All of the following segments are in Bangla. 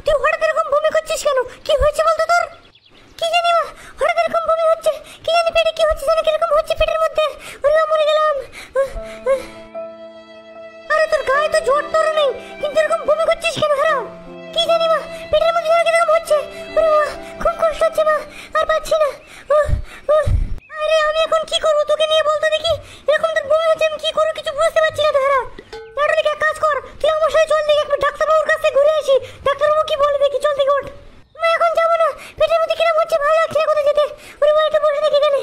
তুই হঠাৎ এরকম বমি করছিস কেন? কি হয়েছে বলতো তোর? কি জানি মা, হঠাৎ এরকম বমি হচ্ছে। কি জানি পেটে কি হচ্ছে, জানি কিরকম হচ্ছে পেটের মধ্যে। ওরে মরে গেলাম। আরে তোর গায়ে তো জ্বর তোর নেই, কিন্তু এরকম বমি করছিস কেন? হ্যাঁ কি জানি মা, পেটের মধ্যে জানি কিরকম হচ্ছে। ওরে মা, খুব কষ্ট হচ্ছে মা, আর পাচ্ছি না। আরে আমি এখন কি করবো, তোকে নিয়ে বলতো দেখি। এরকম তোর বমি হচ্ছে, আমি কি করবো কিছু বুঝতে পারছি না। ধরা তাহলে এক কাজ কর, তুই আমার সাথে চল দেখি, একবার ডাক্তারবাবুর কাছে ঘুরে আসি। ডাক্তারবাবু কি বলে দেখি, চল দেখি ওঠ। আমি এখন যাবো না, পেটের মধ্যে কিরকম হচ্ছে, ভালো লাগছে না কোথায় যেতে। ওরে মা, একটু বসে দেখি এখানে।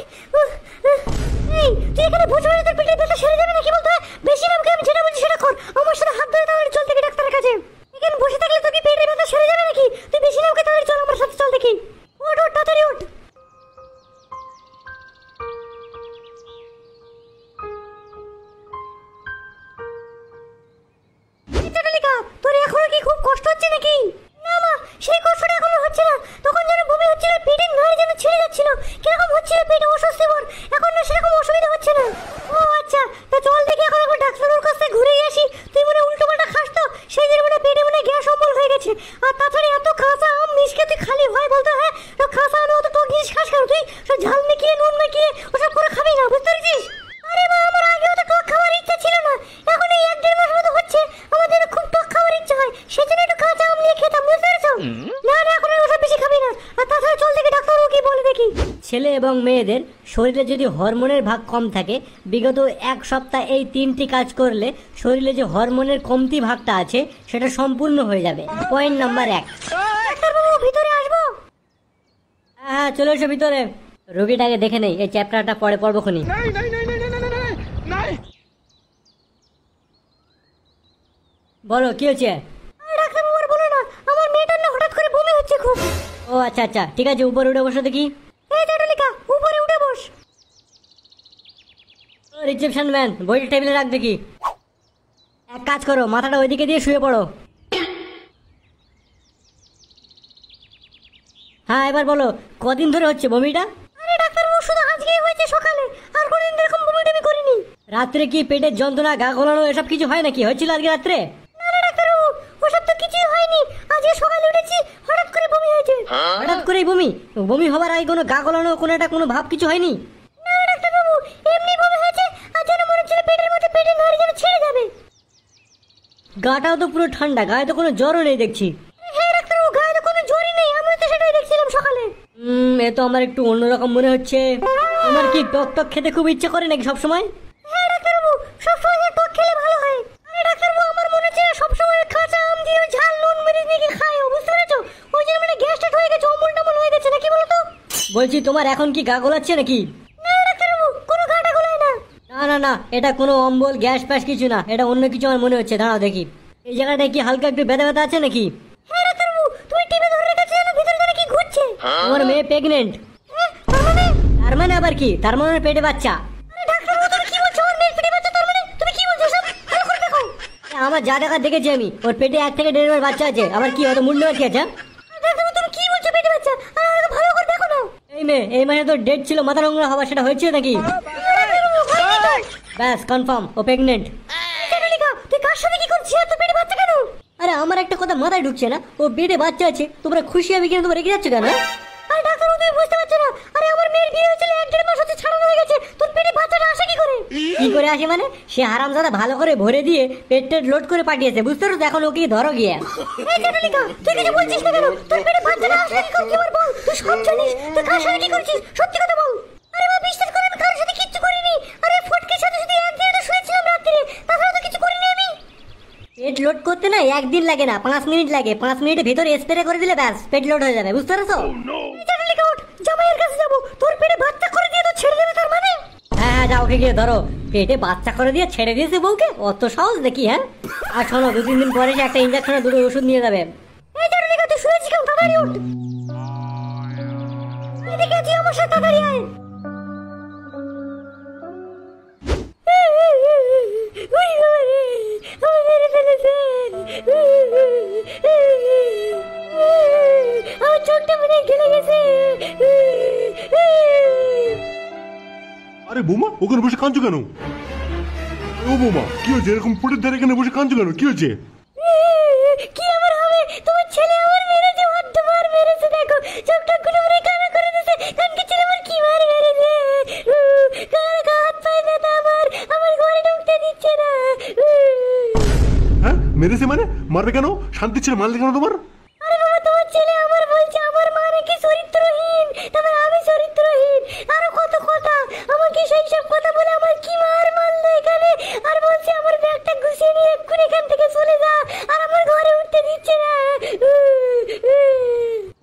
এই তুই এখানে বসে বসে তোর পেটের ব্যথা সেরে যাবে নাকি বলতো? বেশি নামকে আমি যেটা বলছি সেটা কর, আমার সাথে হাত ধরে তাহলে চল দেখি ডাক্তারের কাছে। এখানে বসে থাকলে তোর কি পেটের ব্যথা সেরে যাবে নাকি? তুই বেশি নামকে তাহলে চল আমার সাথে, চল দেখি। ওঠ ওঠ, তাড়াতাড়ি ওঠ। তোর এখনো কি খুব কষ্ট হচ্ছে নাকি? না মা, সেই কষ্টটা এখনো হচ্ছে না। তখন যেন বমি হচ্ছিল, পেটের নাড়ি যেন ছিঁড়ে যাচ্ছিল, কিরকম হচ্ছিল পেটে অস্বস্তিকর। এখন না সেরকম অসুবিধা হচ্ছে না। ও আচ্ছা, তা চল দেখি এখন একবার ডাক্তারের কাছে ঘুরে আসি। তুই মনে উল্টো পাল্টা খাস তো, সেই জন্য মনে পেটে মনে গ্যাস অম্বল হয়ে গেছে। আর তাছাড়া এত কাঁচা আম মিশকে তুই খালি হয় বলতো? হ্যাঁ, তো কাঁচা আমে অত টক জিনিস খাস কেন তুই? সব ঝাল মেখিয়ে নুন মেখিয়ে ওসব করে খাবি না, বুঝতে পেরেছিস? আরে মা, আমার আগে অত টক খাওয়ার ইচ্ছা ছিল না, এখন এই 1-1.5 মাস মতো হচ্ছে আমাদের খুব টক খাওয়ার ইচ্ছা হয়, সেজন্য একটু কাঁচা আম নিয়ে খেতাম, বুঝতে পেরেছো? না না, এখন ওসব বেশি খাবি না। আর তাছাড়া চল দেখি ডাক্তারবাবু কি বলে দেখি। ছেলে এবং মেয়েদের শরীরে যদি হরমোনের ভাগ কম থাকে, বিগত 1 সপ্তাহ এই 3টি কাজ করলে শরীরে যে হরমোনের কমতি ভাগটা আছে সেটা সম্পূর্ণ হয়ে যাবে। Point number 1। ডাক্তারবাবু ভিতরে আসবো? হ্যাঁ চলে এসো ভিতরে, রোগীটাকে দেখে নেই, এই চ্যাপ্টারটা পরে পড়বো খুনি। বলো কি হয়েছে? ডাক্তারবাবু আর বলো না, আমার মেয়েটার না হঠাৎ করে বমি হচ্ছে খুব। ও আচ্ছা আচ্ছা, ঠিক আছে, উপরে উঠে বসো দেখি। এই চাটুলিকা, উপরে উঠে বস। রিসেপশন ম্যান, বইটা টেবিলে রাখ দেখি। এক কাজ করো, মাথাটা ওইদিকে দিয়ে শুয়ে পড়ো। হ্যাঁ এবার বলো, কদিন ধরে হচ্ছে বমিটা? আরে ডাক্তারবাবু, শুধু আজকেই হয়েছে সকালে, আর কোনদিন এরকম বমিটা আমি করিনি। রাত্রে কি পেটের যন্ত্রণা, গা গোলানো এসব কিছু হয় নাকি? হয়েছিল আজকে রাত্রে? না না ডাক্তারবাবু, ওসব তো কিছুই হয়নি। আজকে সকালে উঠেছি, হঠাৎ করে বমি হয়েছে। হঠাৎ করেই বমি? বমি হবার আগে কোনো গা গোলানো কোনো একটা কোনো ভাব কিছু হয়নি? না ডাক্তারবাবু, এমনি বমি হয়েছে, আর যেন মনে হচ্ছে পেটের মধ্যে পেটের নাড়ি যেন ছিঁড়ে যাবে। গাটাও তো পুরো ঠান্ডা, গায়ে তো কোনো জ্বরও নেই দেখছি। হ্যাঁ ডাক্তারবাবু, গায়ে তো কোনো জ্বরই নেই, আমি তো সেটাই দেখছিলাম সকালে। এ তো আমার একটু অন্যরকম মনে হচ্ছে। তোমার কি টক টক খেতে খুব ইচ্ছে করে নাকি সব সময়? হ্যাঁ ডাক্তারবাবু, সবসময় টক খেলে ভালো হয়। আরে ডাক্তারবাবু, আমার মনে হচ্ছে সবসময় কাঁচা আম দিয়ে ঝাল নুন মেরে দিয়ে খায়, বুঝতে পেরেছো? ওই জন্য মানে গ্যাসটা হয়ে গেছে, অম্বল টম্বল হয়ে গেছে নাকি বলো তো? বলছি তোমার এখন কি গা গোলাচ্ছে নাকি? না ডাক্তারবাবু, কোনো গাটা গোলায় না। না না না, এটা কোনো অম্বল গ্যাস ফ্যাস কিছু না, এটা অন্য কিছু আমার মনে হচ্ছে। দাঁড়াও দেখি, এই জায়গাটায় কি হালকা একটু ব্যথা ব্যথা আছে নাকি? হ্যাঁ ডাক্তারবাবু, তুমি টিপে ধরে রেখেছো যেন ভিতরে যেন কি ঘুরছে। আমার মেয়ে প্রেগনেন্ট। হ্যাঁ, তার মানে? তার মানে আবার কি? তার মানে ওর পেটে বাচ্চা। আরে ডাক্তারবাবু, তুমি কি বলছো? আমার মেয়ের পেটে বাচ্চা? তার মানে তুমি কি বলছো সব? ভালো করে দেখো। আমার যা দেখা দেখেছি আমি, ওর পেটে 1 থেকে 1.5 মাস বাচ্চা আছে। আবার কি হয়তো মুন্ড আছে? আচ্ছা ডাক্তারবাবু, তুমি কি বলছো পেটে বাচ্চা? আরে ভালো করে দেখো না। এই মেয়ে, এই মাসে তো ডেট ছিল মাথা নোংরা হওয়ার, সেটা হয়েছে নাকি? ব্যাস কনফার্ম, ও প্রেগনেন্ট। তুই কার সাথে কি করছিস? তোর পেটে বাচ্চা কেন? আরে আমার একটা কথা মাথায় ঢুকছে না, ও পেটে বাচ্চা আছে, তোমরা খুশি হবে কিনা তোমরা রেখে যাচ্ছ কেন? আরে ডাক্তারবাবু, তুমি বুঝতে পারছো না? আরে আমার মেয়ের বিয়ে হয়েছিল 1-1.5 মাস হচ্ছে, ছাড়ানো হয়ে গেছে। তোর পেটে বাচ্চাটা আসে কি করে? কি করে আসে মানে? সে হারামজাদা ভালো করে ভরে দিয়ে পেটটা লোড করে পাঠিয়েছে, বুঝতে পারছো? এখন ওকে ধরো গিয়ে। এই চাটুলিকা, তুই কিছু বলছিস না কেন? তোর পেটে বাচ্চাটা আসে কি করে? এবার বল, তুই সব জানিস, তুই কার সাথে কি করছিস? সত্যি কথা বল। আরে মা, বিশ্বাস করে আমি কারোর সাথে কিচ্ছু করিনি। আরে ফটকের সাথে শুধু একদিন তো শুয়েছিলাম রাত্রে, তাছাড়া তো কিছু করিনি আমি। পেট লোড করতে না 1 দিন লাগে না, 5 মিনিট লাগে। 5 মিনিটের ভিতরে স্প্রে করে দিলে ব্যাস পেট লোড হয়ে যাবে, বুঝতে পারছো? চাটুলিকা ওঠ, জামাইয়ের কাছে যাবো। তোর পেটে বাচ্চা করে দিয়ে তো ছেড়ে দেবে তার মানে? হ্যাঁ হ্যাঁ, যাও, ওকে গিয়ে ধরো। পেটে বাচ্চা করে দিয়ে ছেড়ে দিয়েছে বউকে, অত সহজ দেখি? হ্যাঁ, আর শোনো, 2-3 দিন পরে সে একটা ইঞ্জেকশন আর 2টো ওষুধ নিয়ে যাবে। এই চাটুলিকা, তুই শুয়েছিস কেন? তাড়াতাড়ি ওঠ। এদিকে তুই আমার সাথে তাড়াতাড়ি আয়। ওই বাবা রে, আমার মেরে ফেলেছে। আমার চোখটা মনে হয় গেলে গেছে। আরে বৌমা, ওখানে বসে কাঁদছো কেন? ও বৌমা, কি হয়েছে? এরকম ফুটের ধারে এখানে বসে কাঁদছো কেন? কি হয়েছে? কি আমার হবে? তোমার ছেলে আমার মেরেছে মানে? মারবে কেন? শান্তির ছেলে মারলে কেন তোমার? আরে বাবা, তোমার ছেলে আমার বলছে আমার মা নাকি চরিত্রহীন, তারপর আমি চরিত্রহীন, আরো কত কথা। আমাকে সেই সব কথা বলে আমার কি মার মারলো এখানে, আর বলছে আমার ব্যাগটা গুছিয়ে নিয়ে এক্ষুনি এখান থেকে চলে যা, আর আমার ঘরে উঠতে দিচ্ছে না।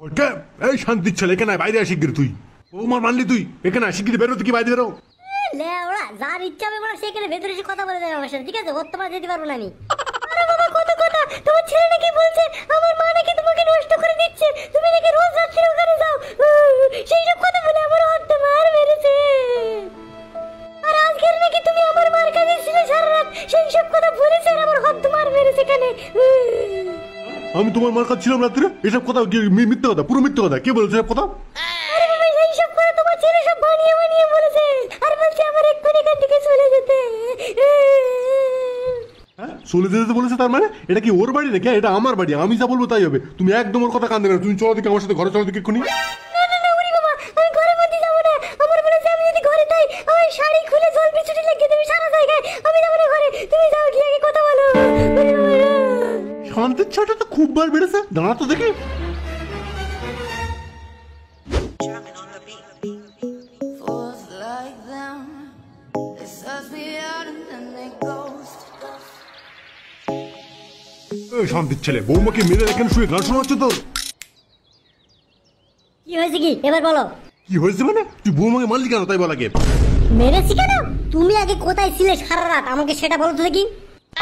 ওকে, এই শান্তির ছেলে এখানে আয়, বাইরে আসি গিয়ে তুই। বৌমার মারলি তুই, এখানে আসি গিয়ে বেরো, তুই কি বাইরে বেরো। লেওড়া, যার ইচ্ছা হবে বলে সেখানে ভেতরে এসে কথা বলে দেবে আমার সাথে, ঠিক আছে? ওর তোমার যেতে পারবো না আমি। আরে বাবা, কত কথা। তোমার ছেলে নাকি বলছে আমার মা নাকি তোমাকে নষ্ট করে দিচ্ছে, তুমি নাকি রোজ রাত্রে ওখানে যাও। সেই সব কথা বলে আমার হাত মার মেরেছে। আর আজকের নাকি তুমি আমার মার কাছে ছিলে সারা রাত, সেই সব কথা বলেছে আর আমার হাত মার মেরেছে এখানে। আমি তোমার মার কাছে ছিলাম রাত্রে? এসব কথা কি মিথ্যে কথা? পুরো মিথ্যে কথা। কে বলেছে এসব কথা? আরে বাবা, সেই সব কথা তোমার ছেলে সব বানিয়ে বানিয়ে বলেছে, আর বলছে আমার এক্ষুনি এখান থেকে চলে যেতে। হ্যাঁ, চলে যেতে বলেছে? তার মানে এটা কি ওর বাড়ি নাকি? এটা আমার বাড়ি, আমি যা বলবো তাই হবে। তুমি একদম ওর কথা কান দেবে না। তুমি চলো দিকে, আমার সাথে ঘরে চলো দিকে এক্ষুনি। না না না, ওরে বাবা, আমি ঘরের মধ্যে যাবো না। আমার বলেছে আমি যদি ঘরে যাই আমার শাড়ি খুলে জল বিছুটি লেগে দেবে সারা জায়গায়, আমি যাবো না ঘরে। তুমি যাও, গিয়ে আগে কথা বলো। ওরে বাবা। শান্তির ছেলেটা তো খুব বার বেড়েছে, দাঁড়া তো দেখি। Fools like them, they suss me out and then they ghost. এই শান্তির ছেলে, বৌমাকে মেরে এখানে শুয়ে গান শোনা হচ্ছে তোর? কি হয়েছে কি এবার বলো? কি হয়েছে মানে? তুই বৌমাকে মারলি কেন তাই বল আগে। মেরেছি কেন? তুমি আগে কোথায় ছিলে সারা রাত আমাকে সেটা বলো তো দেখি।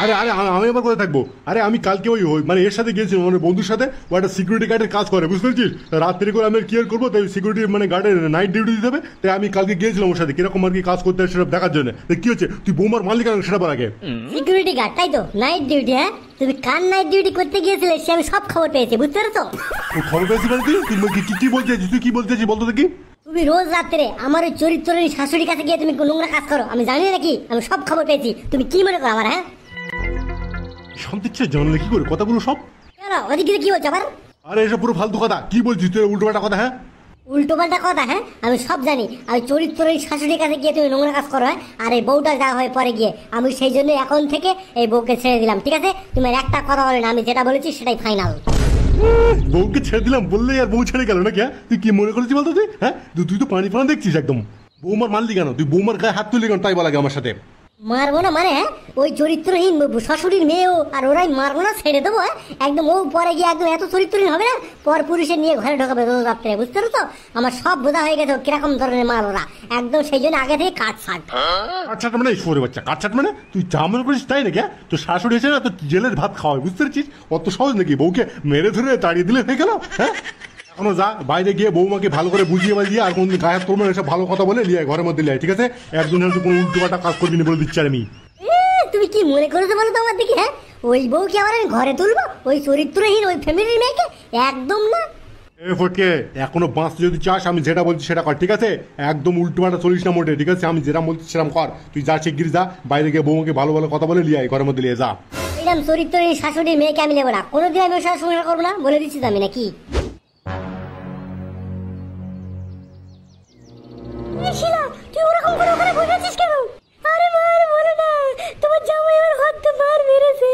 আরে আরে আমি আবার কোথায় থাকবো? আরে আমি কালকে ওই মানে এর সাথে গিয়েছিলাম, মানে বন্ধুর সাথে। ও একটা সিকিউরিটি গার্ডের কাজ করে, বুঝতে পেরেছিস? রাত্রি করে আমি কেয়ার করবো, তাই সিকিউরিটি মানে গার্ডের নাইট ডিউটি দিতে হবে। তাই আমি কালকে গিয়েছিলাম ওর সাথে, কিরকম আর কি কাজ করতে হয় সেটা দেখার জন্য। কি হচ্ছে? তুই বৌমার মারলি কেন সেটা বল আগে। সিকিউরিটি গার্ড, তাই তো? Night duty? হ্যাঁ, তুমি কার নাইট ডিউটি করতে গিয়েছিলে সে আমি সব খবর পেয়েছি, বুঝতে পেরেছো? তুই খবর পেয়েছিস মানে? তুই কি বলতে চাইছিস? তুই কি বলতে চাইছিস বলতো দেখি। তুমি রোজ রাত্রে আমার ওই চরিত্রের শাশুড়ির কাছে গিয়ে তুমি নোংরা কাজ করো, আমি জানি নাকি? আমি সব খবর পেয়েছি। তুমি কি মনে করো আমার? হ্যাঁ, শান্তির ছেলে জানলে কি করে কথাগুলো সব? কেন ওদিকে কি বলছো আবার? আরে এসব পুরো ফালতু কথা। কি বলছিস তুই? উল্টো পাল্টা কথা। হ্যাঁ, উল্টো পাল্টা কথা? হ্যাঁ, আমি সব জানি। আমি চরিত্রের শাশুড়ির কাছে গিয়ে তুমি নোংরা কাজ করো, হ্যাঁ? আর এই বউটা যা হয় পরে গিয়ে, আমি সেই জন্য এখন থেকে এই বউকে ছেড়ে দিলাম, ঠিক আছে? তোমার একটা কথা বলে না, আমি যেটা বলেছি সেটাই ফাইনাল। বউকে ছেড়ে দিলাম বললেই আর বউ ছেড়ে গেল নাকি? হ্যাঁ, তুই কি মনে করেছিস বলতো তুই? হ্যাঁ, তুই তো পানি ফানা দেখছিস একদম। বৌমার মারলি কেন? তুই বৌমার গায়ে হাত তুললি কেন তাই বল আগে আমার সাথে। মারবো না মানে? হ্যাঁ, ওই চরিত্রহীন শাশুড়ির মেয়েও আর ওরাই মারবো না, ছেড়ে দেবো? হ্যাঁ, একদম ও পরে গিয়ে একদম এত চরিত্রহীন হবে না, পর পুরুষের নিয়ে ঘরে ঢোকাবে রোজ রাত্রে, বুঝতে পারছো? আমার সব বোঝা হয়ে গেছে কিরকম ধরনের মার ওরা, একদম সেই জন্য আগে থেকে কাট ছাট। কাটছাট মানে? সরে বাচ্চা, কাটছাট মানে? তুই যা মনে করিস তাই নাকি? তোর শাশুড়ি এসে না তোর জেলের ভাত খাওয়াবে, বুঝতে পারছিস? অত সহজ নাকি বউকে মেরে ধরে তাড়িয়ে দিলে হয়ে গেল? হ্যাঁ, এখনো যা বাইরে গিয়ে বৌমাকে ভালো করে বুঝিয়ে বাজিয়ে আর কোনদিন গায়ে হাত করবো না, এসব ভালো কথা বলে লিয়ে ঘরের মধ্যে লিয়ে, ঠিক আছে? একদিন হয়তো কোনো উল্টো পাল্টা কাজ করবি না বলে দিচ্ছি আর আমি। তুমি কি মনে করেছো বলো তো আমার দিকে? হ্যাঁ, ওই বউ কি আবার আমি ঘরে তুলবো? ওই চরিত্রহীন ওই ফ্যামিলির মেয়েকে? একদম না। এ ফটকে, এখনো বাঁচতে যদি চাস আমি যেটা বলছি সেটা কর, ঠিক আছে? একদম উল্টো পাল্টা চলিস না মোটে, ঠিক আছে? আমি যেটা বলছি সেরকম কর। তুই যা শিগগির যা বাইরে গিয়ে বৌমাকে ভালো ভালো কথা বলে লিয়ে ঘরের মধ্যে লিয়ে যা। এরকম চরিত্রহীন শাশুড়ির মেয়েকে আমি নেবো না, কোনোদিন আমি ওর সাথে সংসার করবো না, বলে দিচ্ছি তো আমি, নাকি? শিলা, তুই ওরকম করে ওখানে বসে আছিস কেন? আরে মার বলো না, তোমার জামাই আমার হাত মার মেরেছে।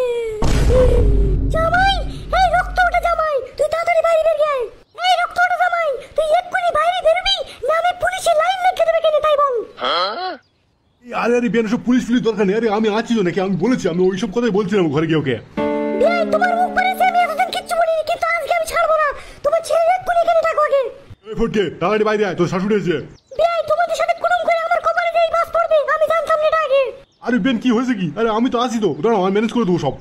জামাই? এই রক্ত ওটা জামাই, তুই তাড়াতাড়ি বাইরে বের গিয়ে আয়। এই রক্ত ওটা জামাই, তুই এক্ষুনি বাইরে বেরোবি না আমি পুলিশে লাইন লিখে দেবে কেন তাই বল। আরে আরে বেন, সব পুলিশ পুলিশ দরকার নেই। আরে আমি আছি তো নাকি? আমি বলেছি, আমি ওইসব কথাই বলছিলাম ঘরে গিয়ে ওকে। এই তোমার মুখ পড়েছে, আমি এতদিন কিচ্ছু বলিনি, কিন্তু আজকে আমি ছাড়বো না। তোমার ছেলে এক্ষুনি এখানে থাকো আগে। এই ফটকে, তাড়াতাড়ি বাইরে আয়, তোর শাশুড়ি এসে। বেয়াই, তোমাদের সাথে কুলুম করে আমার কপালে যেই বাস পড়বে আমি জানতাম না এটা আগে। আরে বেন কি হয়েছে কি? আরে আমি তো আছি তো, দাঁড়াও আমি ম্যানেজ করে দেবো সব।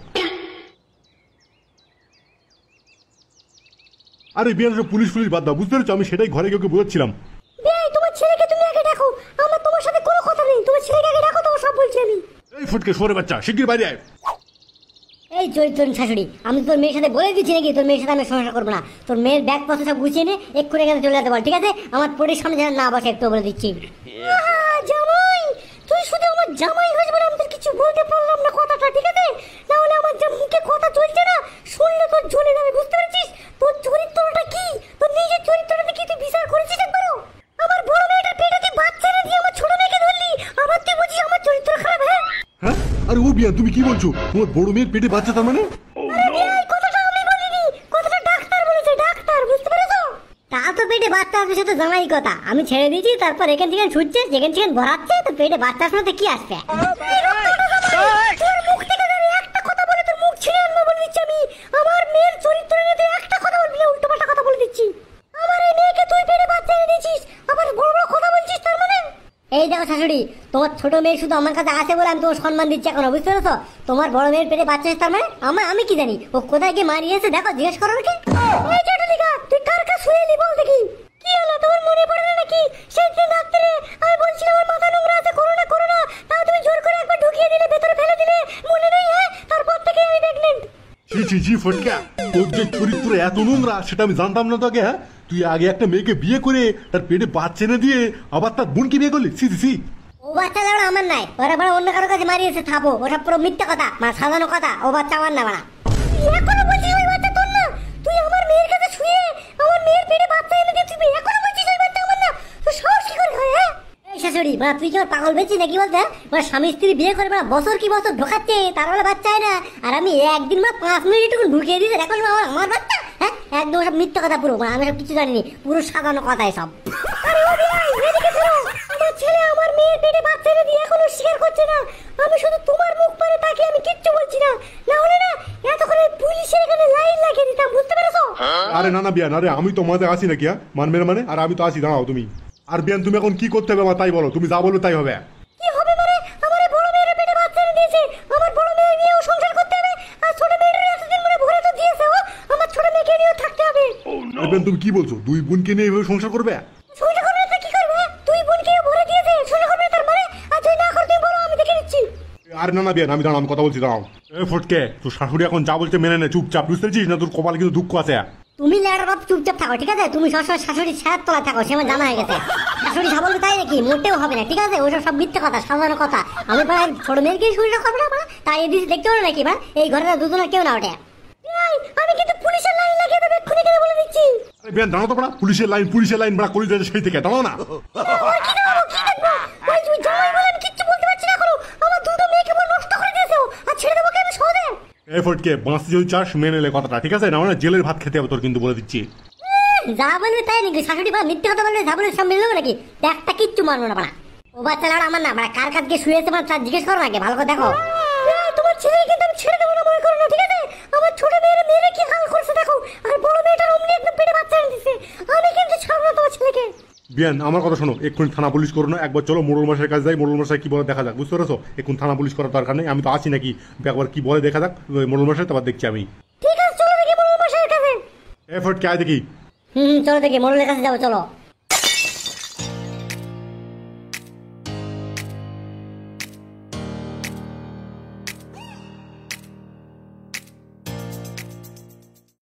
আরে বেন, সব পুলিশ পুলিশ বাদ দাও, বুঝতে পেরেছো? আমি সেটাই ঘরে গিয়ে ওকে বোঝাচ্ছিলাম। বেয়াই, তোমার ছেলেকে তুমি আগে দেখো, আমার তোমার সাথে কোনো কথা নেই। তোমার ছেলেকে আগে দেখো, তোমার সব বলছি আমি। এই ফটকে, সরে বাচ্চা, শিগগির বাইরে আয়। এই চরিত্রহীন শাশুড়ি, আমি তোর মেয়ের সাথে বলে দিচ্ছি নাকি তোর মেয়ের সাথে আমি সংসার করবো না? তোর মেয়ের ব্যাগ পত্র সব গুছিয়ে নে এক্ষুনি এখানে চলে যেতে বল, ঠিক আছে? আমার পরির সামনে যেন না বসে, একটু বলে দিচ্ছি। জামাই, তুই শুধু আমার জামাই হয়েছে বলে আমি তোর কিছু বলতে পারলাম না কথাটা, ঠিক আছে? না হলে আমার যে মুখে কথা চলছে না, শুনলে তোর জ্বলে যাবে, বুঝতে পারছিস? তোর চরিত্রটা কি, তোর নিজের চরিত্রটা কি তুই বিচার করেছিস একবারও? আমার বড় মেয়েটার পেটে তুই বাচ্চা না দিয়ে আমার ছোট মেয়েকে ধরলি, আবার তুই বুঝিস আমার চরিত্র খারাপ? হ্যাঁ হ্যাঁ, আরে ও বিয়ান, তুমি কি বলছো? তোমার বড় মেয়ের পেটে বাচ্চা? তার মানে বাচ্চা আসবে সে তো জানাই কথা, আমি ছেড়ে দিয়েছি, তারপর এখান থেকে ছুটছে, যেখান থেকে ভরাচ্ছে, তো পেটে বাচ্চা আসলে কি আসবে? তোর মুখ থেকে দাঁড়িয়ে একটা কথা বলে তোর মুখ ছিঁড়ে আনবো বলে দিচ্ছি আমি। আমার মেয়ের চরিত্র নিয়ে তুই একটা কথা বলবি না, উল্টোপাল্টা কথা বলে দিচ্ছি। আমার এই মেয়েকে তুই পেটে বাচ্চা এনে দিয়েছিস, আবার বড় বড় কথা বলছিস তার মানে? এই দেখো শাশুড়ি, তোমার ছোট মেয়ে শুধু আমার কাছে আসে বলে আমি তোমার সম্মান দিচ্ছি এখনো, বুঝতে পেরেছো? তোমার বড় মেয়ের পেটে বাচ্চা আছে তার মানে আমি কি জানি ও কোথায় গিয়ে মারিয়েছে, দেখো জিজ্ঞেস করো নাকি। এই জটলিকা, তুই কার কাছে শুয়ে এলি বল দেখি। কি হলো, তোমার মনে পড়ে না নাকি সেই দিন রাত্রে আমি বলছিলাম আমার মাথা নোংরা আছে, করো না করো না, তাও তুমি জোর করে একবার ঢুকিয়ে দিলে, ভেতরে ফেলে দিলে, মনে নেই? হ্যাঁ, তারপর থেকে আমি প্রেগনেন্ট। ছি ছি ছি ফটকা, তোর যে চরিত্র এত নোংরা সেটা আমি জানতাম না তোকে। হ্যাঁ, তুই আগে একটা মেয়েকে বিয়ে করে তার পেটে বাচ্চা এনে দিয়ে আবার তার বোনকে বিয়ে করলি? ছি ছি ছি। ও বাচ্চা যাওয়া আমার নাই, ওরা বড় অন্য কারো কাছে মারিয়েছে, থাপো, ওসব পুরো মিথ্যা কথা, মানে সাজানো কথা। ও বাচ্চা আমার না বাড়া। তুই এখনো বলছিস ওই বাচ্চা তোর না? তুই আমার মেয়ের কাছে শুয়ে আমার মেয়ের পেটে বাচ্চা এনে দিয়ে তুই এখনো বলছিস ওই বাচ্চা আমার না? তোর সাহস কি করে হয়? হ্যাঁ, এই শাশুড়ি, মানে তুই কি আমার পাগল বেঁচি নাকি বলতে? মানে স্বামী স্ত্রী বিয়ে করে মানে বছর কি বছর ঢোকাচ্ছে, তার বেলা বাচ্চা হয় না, আর আমি একদিন বা 5 মিনিট ঢুকিয়ে দিতে এখন আমার বাচ্চা? হ্যাঁ, একদম সব মিথ্যা কথা পুরো, মানে আমি সব কিছু জানিনি, পুরো সাজানো কথাই সব। আরে ও ভাই, এদিকে শোনো, আমার ছেলে আমার মেয়ের পেটে বাচ্চা এনে দিয়ে এখনো স্বীকার করছে না। আমি শুধু তোমার মুখ পানে তাকিয়ে আমি কিচ্ছু বলছি না, না হলে না এতক্ষণে পুলিশের এখানে লাইন লাগিয়ে দিতাম, বুঝতে পেরেছো? আরে না না বিয়ান, আরে আমি তো মাঝে আসি নাকি? হ্যাঁ, মানবে না মানে? আর আমি তো আসি, দাঁড়াও তুমি। আর বিয়ান, তুমি এখন কি করতে হবে আমার তাই বলো, তুমি যা বলো তাই হবে। কি হবে মানে? আমার এই বড় মেয়ের পেটে বাচ্চা এনে দিয়েছে, আমার বড় মেয়ে নিয়েও সংসার করতে হবে, আর ছোট মেয়েটার এতদিন মানে ভরে তো দিয়েছে, ও আমার ছোট মেয়েকে নিয়েও থাকতে হবে। আরে বিয়ান, তুমি কি বলছো? দুই বোনকে নিয়ে এভাবে সংসার করবে? সংসার করবে না তো কি করবে? তুই বোনকেও ভরে দিয়েছে, সংসার করবে তার মানে? আর তুই না করতে বলো, আমি দেখে নিচ্ছি। আরে না না বিয়ান, আমি দাঁড়াও, আমি কথা বলছি, দাঁড়াও। এ ফটকে, তোর শাশুড়ি এখন যা বলছে মেনে নে, চুপচাপ, বুঝতে পারছিস না? তোর কপালে কিন্তু দুঃখ আছে। তুমি লেড়ার বাপ চুপচাপ থাকো, ঠিক আছে? তুমি সবসময় শাশুড়ি ছায়ার তলায় থাকো, সে আমার জানা হয়ে গেছে। শাশুড়ি যা বলবে তাই নাকি? মোটেও হবে না, ঠিক আছে? ওইসব সব মিথ্যে কথা, সাজানো কথা। আমি প্রায় ছোট মেয়েকে শুরুটা করবো না, তাই এদিকে দেখতে পারো নাকি? এই ঘরে দুজনের কেউ না ওঠে। এই, আমি কিন্তু পুলিশের লাইন লাগিয়ে দেবো এক্ষুনি, কেন বলে দিচ্ছি। আরে বিয়ান দাঁড়াও তো বড়া, পুলিশের লাইন বড়া করে দিয়েছে সেই থেকে, দাঁড়াও না। আর কি দেবো, কি দেখবো? ওই তুই জামাই বলে আমি কিচ্ছু বলতে পারছি না এখনো। আমার দুটো মেয়েকে বল নষ্ট করে দিয়েছে ও, আর ছেড়ে দেবো কেন সহজে? এ ফটকে, বাঁচতে যদি চাস মেনে নে কথাটা, ঠিক আছে? না মানে জেলের ভাত খেতে হবে তোর, কিন্তু বলে দিচ্ছি। যা বলবে তাই নাকি? শাশুড়ি বা মিথ্যে কথা বলবে, যা বলবে সব মেনে নেবো নাকি? একটা কিচ্ছু মারবো না বাড়া। ও বাচ্চা লাউড়া আমার না, বাড়া কার কাছে শুয়েছে মানে তার জিজ্ঞেস করো নাকি? ভালো করে দেখো। এই, তোমার ছেলেকে কিন্তু আমি ছেড়ে দেবো না, মনে করো না, ঠিক আছে? আমার ছোট মেয়ের কি হাল করছে দেখো, আর বড় মেয়েটার অমনি একদম পেটে বাচ্চা এনে দিচ্ছে। আমি কিন্তু ছাড়বো না তোমার ছেলেকে। বিয়ান আমার কথা শোনো, এক্ষুনি থানা পুলিশ করো না, একবার চলো মোড়ল মশাইয়ের কাছে যাই, মোড়ল মশাই কি বলে দেখা যাক, বুঝতে পেরেছো? এখন থানা পুলিশ করার দরকার নেই, আমি তো আছি নাকি, একবার কি বলে দেখা যাক মোড়ল মশাই, তারপর দেখছি আমি। ঠিক আছে, চলো দেখি মোড়ল মশাইয়ের কাছে। এ ফটকে আয় দেখি। চলো দেখি মোড়লের কাছে যাবো, চলো।